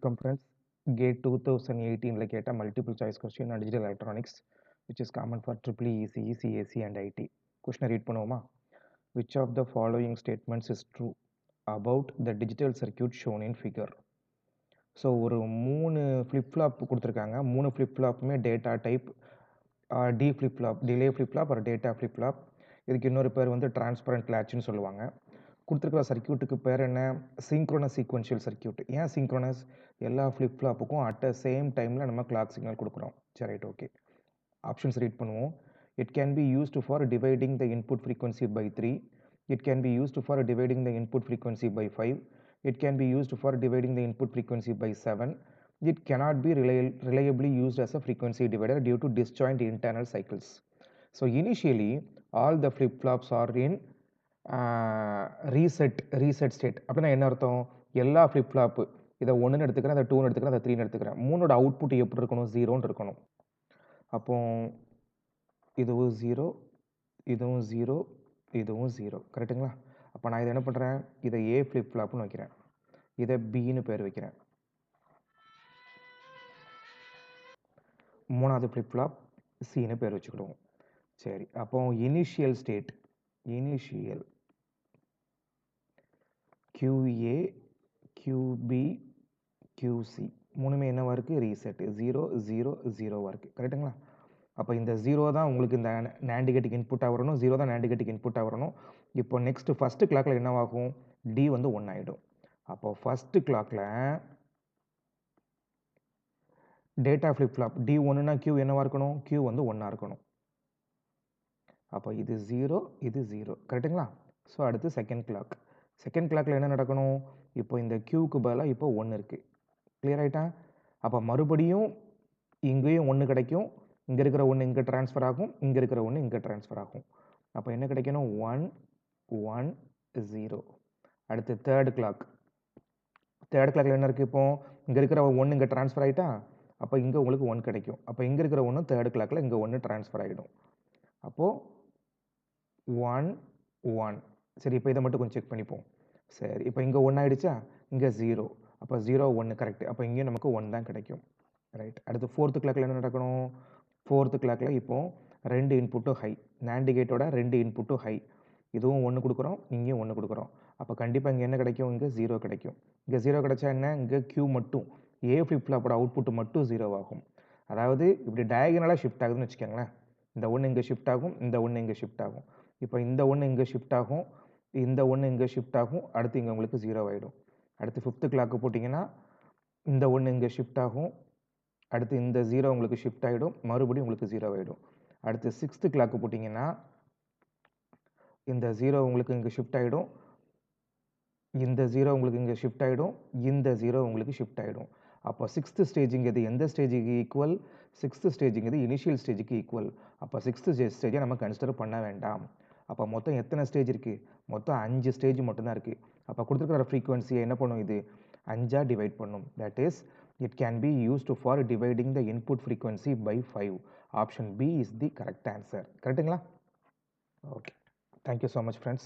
Welcome friends. GATE 2018 like a multiple choice question on digital electronics which is common for EEE, ECE, CAC and IT. Question read பண்ணுவோமா? Which of the following statements is true about the digital circuit shown in figure? So ஒரு 3 flip flop கொடுத்துருக்காங்க. 3 flip ஃப்ளாப்புமே data type D flip flop, delay flip flop ஒரு data flip flop. இதுக்கு இன்னொரு பேர் வந்து transparent லேட்ச்னு சொல்லுவாங்க. கொடுத்துருக்கிற சர்க்கியூட்டுக்கு பேர் என்ன? Synchronous sequential circuit. ஏன் சிங்க்ரோனஸ்? எல்லா ஃப்ளிப் ஃப்ளாப்புக்கும் அட் அ சேம் டைமில் நம்ம கிளாக் சிக்னல் கொடுக்குறோம். சரி, ரைட், ஓகே. ஆப்ஷன்ஸ் ரீட் பண்ணுவோம். It can be used for dividing the input frequency by 3. It can be used for dividing the input frequency by 5. It can be used for dividing the input frequency by 7. It cannot be reliably used as a frequency divider due to disjoint internal cycles. So initially, all the flip-flops are in reset state. அப்படின்னா என்ன அர்த்தம்? எல்லா flip-flop இதை 1ன்னு எடுத்துக்கிறேன், அதை 2ன்னு எடுத்துக்கிறேன், அதை 3ன்னு எடுத்துக்கிறேன். மூணோட அவுட்புட் எப்படி இருக்கணும்? 0ன்னு இருக்கணும். அப்போ இதுவும் 0, இதுவும் 0, இதுவும் 0. கரெக்டுங்களா? அப்போ நான் இதை என்ன பண்ணுறேன்? இதை ஏ ஃப்ளிப் ஃப்ளாப்னு வைக்கிறேன், இதை பின்னு பேர் வைக்கிறேன். மூணாவது ஃப்ளிப் ஃப்ளாப் சின்னு பேர் வச்சுக்கிடுவோம். சரி, அப்போ initial state, initial QA, QB, QC மூணுமே என்னவா இருக்குது? ரீசெட். 0, 0, 0வா இருக்குது. கரெக்டுங்களா? அப்போ இந்த 0 தான் உங்களுக்கு இந்த NAND கேட்டுக்கு இன்புட்டாக வரணும், 0 தான் NAND கேட்டுக்கு இன்புட்டாக வரணும். இப்போ நெக்ஸ்ட் ஃபஸ்ட்டு கிளாக்கில் என்னவாகும்? டி வந்து 1 ஆகிடும். அப்போ ஃபஸ்ட்டு கிளாக்கில் டேட்டா ஃப்ளிப் ஃப்ளாப் டி 1னா Q என்னவா இருக்கணும்? Q வந்து 1ஆக இருக்கணும். அப்போ இது 0, இது 0. கரெக்டுங்களா? ஸோ அடுத்து செகண்ட் கிளாக். செகண்ட் கிளாக்கில் என்ன நடக்கணும்? இப்போ இந்த Qக்கு பதிலாக இப்போ 1 இருக்குது. கிளியர் ஆகிட்டா? அப்போ மறுபடியும் இங்கேயும் 1 கிடைக்கும், இங்கே இருக்கிற 1 இங்கே ட்ரான்ஸ்ஃபர் ஆகும், இங்கே இருக்கிற 1 இங்கே ட்ரான்ஸ்ஃபர் ஆகும். அப்போ என்ன கிடைக்கணும்? 1, 1, 0. அடுத்து தேர்ட் கிளாக். தேர்ட் கிளாக்கில் என்ன இருக்குது? இப்போ இங்கே இருக்கிற 1 இங்கே ட்ரான்ஸ்ஃபர் ஆகிட்டா, அப்போ இங்கே உங்களுக்கு 1 கிடைக்கும். அப்போ இங்கே இருக்கிற 1 தேர்ட் கிளாக்கில் இங்கே 1 ட்ரான்ஸ்ஃபர் ஆகிடும். அப்போது 1, 1. சரி, இப்போ இதை மட்டும் கொஞ்சம் செக் பண்ணிப்போம். சரி, இப்போ இங்கே 1 ஆகிடுச்சா, இங்கே 0. அப்போ 0, 1 கரெக்ட். அப்போ இங்கேயும் நமக்கு 1 தான் கிடைக்கும். ரைட். அடுத்து ஃபோர்த்து கிளாக்கில் என்ன நடக்கணும்? ஃபோர்த்து கிளாக்கில் இப்போது 2 இன்புட்டும் ஹை, NAND கேட்டோட 2 இன்புட்டும் ஹை. இதுவும் 1 கொடுக்குறோம், இங்கேயும் 1 கொடுக்குறோம். அப்போ கண்டிப்பாக இங்கே என்ன கிடைக்கும்? இங்கே 0 கிடைக்கும். இங்கே 0 கிடைச்சா என்ன? இங்கே Q மட்டும், ஏ ஃப்ளிப் ஃப்ளாப்போட அவுட்புட் மட்டும் 0 ஆகும். அதாவது இப்படி டயகனலாக ஷிஃப்ட் ஆகுதுன்னு வச்சுக்கோங்களேன். இந்த 1 இங்கே ஷிஃப்ட் ஆகும், இந்த 1 இங்கே ஷிஃப்ட் ஆகும். இப்போ இந்த 1 இங்கே ஷிஃப்ட் ஆகும், இந்த 1 இங்கே ஷிஃப்ட் ஆகும், அடுத்து இங்கே உங்களுக்கு 0 ஆகிடும். அடுத்து ஃபிஃப்த்து கிளாக்கு போட்டிங்கன்னா இந்த 1 இங்கே ஷிஃப்ட் ஆகும், அடுத்து இந்த 0 உங்களுக்கு ஷிஃப்ட் ஆகிடும், மறுபடியும் உங்களுக்கு 0 ஆகிடும். அடுத்து சிக்ஸ்த்து கிளாக்கு போட்டிங்கன்னா இந்த 0 உங்களுக்கு இங்கே ஷிஃப்ட் ஆகிடும், இந்த 0 உங்களுக்கு இங்கே ஷிஃப்ட் ஆகிடும், இந்த 0 உங்களுக்கு ஷிஃப்ட் ஆகிடும். அப்போ சிக்ஸ்த்து ஸ்டேஜுங்கிறது எந்த ஸ்டேஜுக்கு ஈக்குவல்? சிக்ஸ்த்து ஸ்டேஜுங்கிறது இனிஷியல் ஸ்டேஜுக்கு ஈக்குவல். அப்போ சிக்ஸ்த்து ஸ்டேஜை நம்ம கன்சிடர் பண்ண வேண்டாம். அப்போ மொத்தம் எத்தனை ஸ்டேஜ் இருக்குது? மொத்தம் 5 ஸ்டேஜ் மட்டும்தான் இருக்குது. அப்போ கொடுத்துருக்கிற ஃப்ரீக்வன்சியை என்ன பண்ணும்? இது 5ஆக டிவைட் பண்ணும். That is it can be used for dividing the input frequency by 5. Option B is the correct answer. கரெக்டுங்களா? Okay. Thank you so much friends.